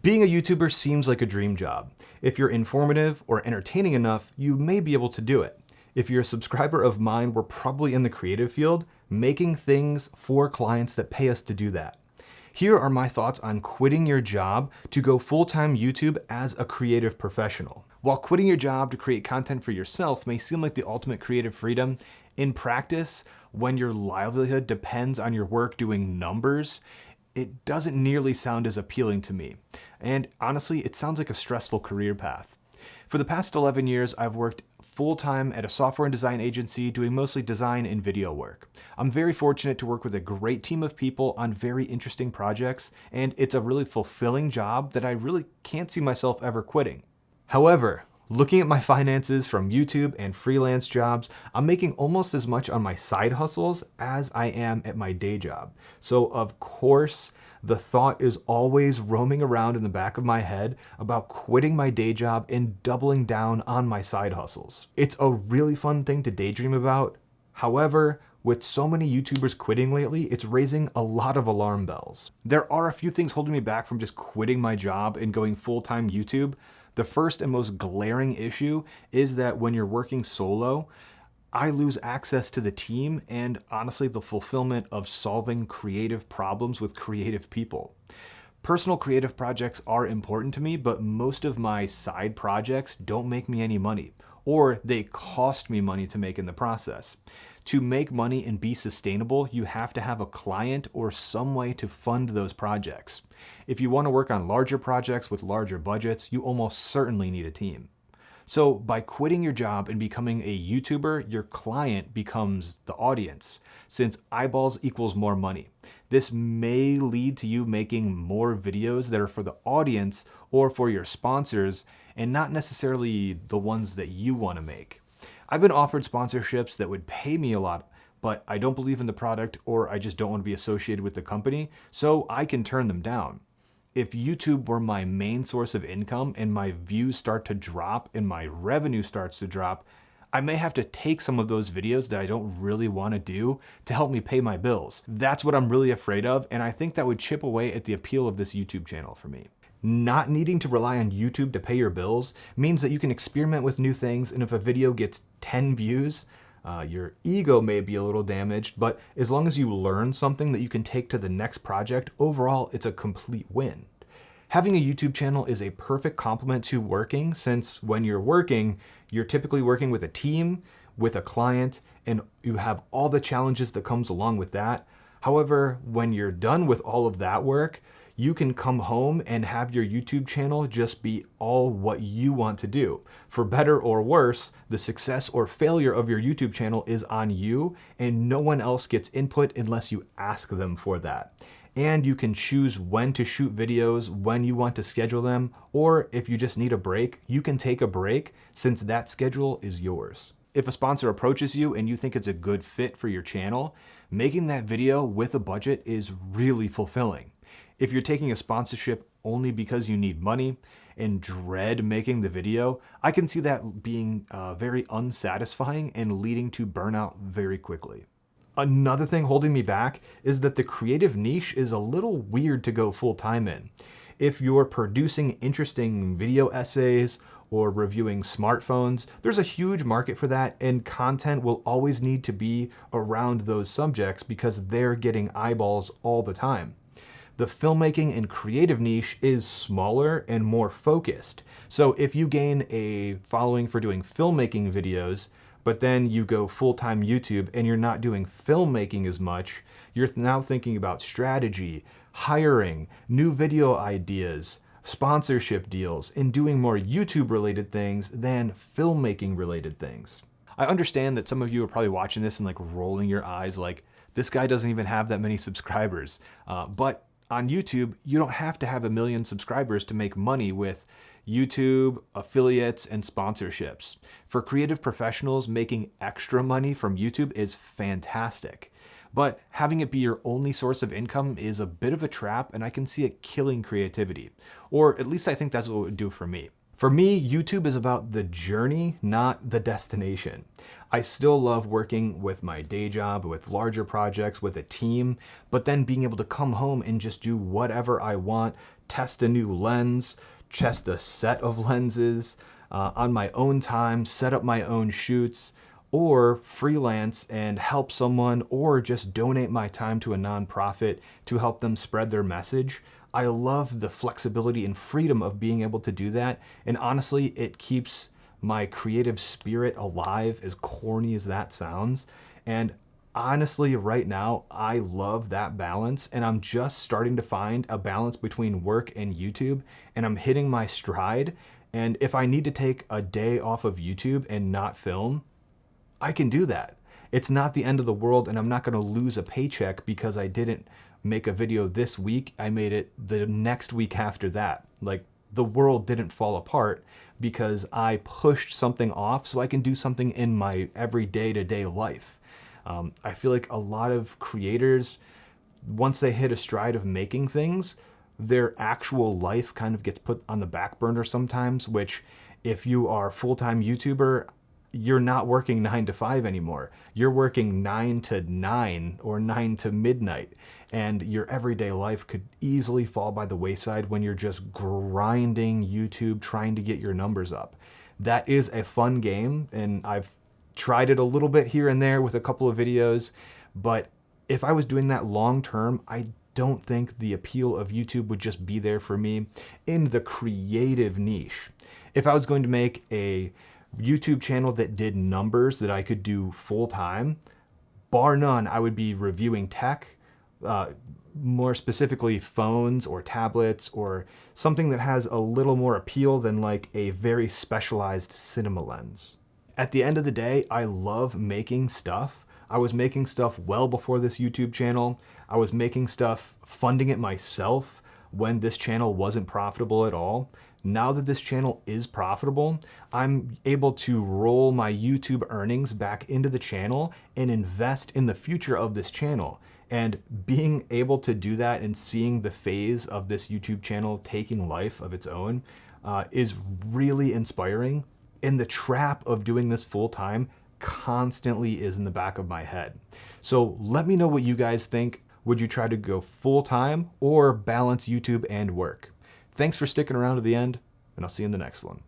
Being a YouTuber seems like a dream job. If you're informative or entertaining enough, you may be able to do it. If you're a subscriber of mine, we're probably in the creative field, making things for clients that pay us to do that. Here are my thoughts on quitting your job to go full-time YouTube as a creative professional. While quitting your job to create content for yourself may seem like the ultimate creative freedom, in practice, when your livelihood depends on your work doing numbers, it doesn't nearly sound as appealing to me. And honestly, it sounds like a stressful career path. For the past 11 years, I've worked full-time at a software and design agency doing mostly design and video work. I'm very fortunate to work with a great team of people on very interesting projects, and it's a really fulfilling job that I really can't see myself ever quitting. However, looking at my finances from YouTube and freelance jobs, I'm making almost as much on my side hustles as I am at my day job. So of course, the thought is always roaming around in the back of my head about quitting my day job and doubling down on my side hustles. It's a really fun thing to daydream about. However, with so many YouTubers quitting lately, it's raising a lot of alarm bells. There are a few things holding me back from just quitting my job and going full-time YouTube. The first and most glaring issue is that when you're working solo, I lose access to the team and honestly the fulfillment of solving creative problems with creative people. Personal creative projects are important to me, but most of my side projects don't make me any money, or they cost me money to make in the process. To make money and be sustainable, you have to have a client or some way to fund those projects. If you want to work on larger projects with larger budgets, you almost certainly need a team. So by quitting your job and becoming a YouTuber, your client becomes the audience, since eyeballs equals more money. This may lead to you making more videos that are for the audience or for your sponsors, and not necessarily the ones that you want to make. I've been offered sponsorships that would pay me a lot, but I don't believe in the product or I just don't want to be associated with the company, so I can turn them down. If YouTube were my main source of income and my views start to drop and my revenue starts to drop, I may have to take some of those videos that I don't really want to do to help me pay my bills. That's what I'm really afraid of, and I think that would chip away at the appeal of this YouTube channel for me. Not needing to rely on YouTube to pay your bills means that you can experiment with new things, and if a video gets 10 views, your ego may be a little damaged, but as long as you learn something that you can take to the next project, overall it's a complete win. Having a YouTube channel is a perfect complement to working, since when you're working, you're typically working with a team, with a client, and you have all the challenges that comes along with that. However, when you're done with all of that work, you can come home and have your YouTube channel just be all what you want to do. For better or worse, the success or failure of your YouTube channel is on you, and no one else gets input unless you ask them for that. And you can choose when to shoot videos, when you want to schedule them, or if you just need a break, you can take a break since that schedule is yours. If a sponsor approaches you and you think it's a good fit for your channel, making that video with a budget is really fulfilling. If you're taking a sponsorship only because you need money and dread making the video, I can see that being very unsatisfying and leading to burnout very quickly. Another thing holding me back is that the creative niche is a little weird to go full-time in. If you're producing interesting video essays or reviewing smartphones, there's a huge market for that, and content will always need to be around those subjects because they're getting eyeballs all the time. The filmmaking and creative niche is smaller and more focused. So if you gain a following for doing filmmaking videos, but then you go full-time YouTube and you're not doing filmmaking as much, you're now thinking about strategy, hiring, new video ideas, sponsorship deals, and doing more YouTube-related things than filmmaking-related things. I understand that some of you are probably watching this and like rolling your eyes like, this guy doesn't even have that many subscribers. But on YouTube, you don't have to have 1 million subscribers to make money with YouTube, affiliates, and sponsorships. For creative professionals, making extra money from YouTube is fantastic. But having it be your only source of income is a bit of a trap, and I can see it killing creativity. Or at least I think that's what it would do for me. For me, YouTube is about the journey, not the destination. I still love working with my day job, with larger projects, with a team, but then being able to come home and just do whatever I want, test a new lens, test a set of lenses on my own time, set up my own shoots, or freelance and help someone, or just donate my time to a nonprofit to help them spread their message. I love the flexibility and freedom of being able to do that. And honestly, it keeps my creative spirit alive, as corny as that sounds. And honestly, right now, I love that balance. And I'm just starting to find a balance between work and YouTube. And I'm hitting my stride. And if I need to take a day off of YouTube and not film, I can do that. It's not the end of the world, and I'm not going to lose a paycheck because I didn't make a video this week. I made it the next week after that. Like, the world didn't fall apart because I pushed something off so I can do something in my every day-to-day life. I feel like a lot of creators, once they hit a stride of making things, their actual life kind of gets put on the back burner sometimes, which if you are a full-time YouTuber, you're not working 9 to 5 anymore. You're working 9 to 9 or 9 to midnight. And your everyday life could easily fall by the wayside when you're just grinding YouTube, trying to get your numbers up. That is a fun game, and I've tried it a little bit here and there with a couple of videos, but if I was doing that long term, I don't think the appeal of YouTube would just be there for me in the creative niche. If I was going to make a YouTube channel that did numbers that I could do full time, bar none, I would be reviewing tech, more specifically phones or tablets, or something that has a little more appeal than like a very specialized cinema lens. At the end of the day, I love making stuff. I was making stuff well before this YouTube channel. I was making stuff, funding it myself when this channel wasn't profitable at all. Now that this channel is profitable, I'm able to roll my YouTube earnings back into the channel and invest in the future of this channel. And being able to do that and seeing the phase of this YouTube channel taking life of its own is really inspiring. And the trap of doing this full time constantly is in the back of my head. So let me know what you guys think. Would you try to go full time or balance YouTube and work? Thanks for sticking around to the end, and I'll see you in the next one.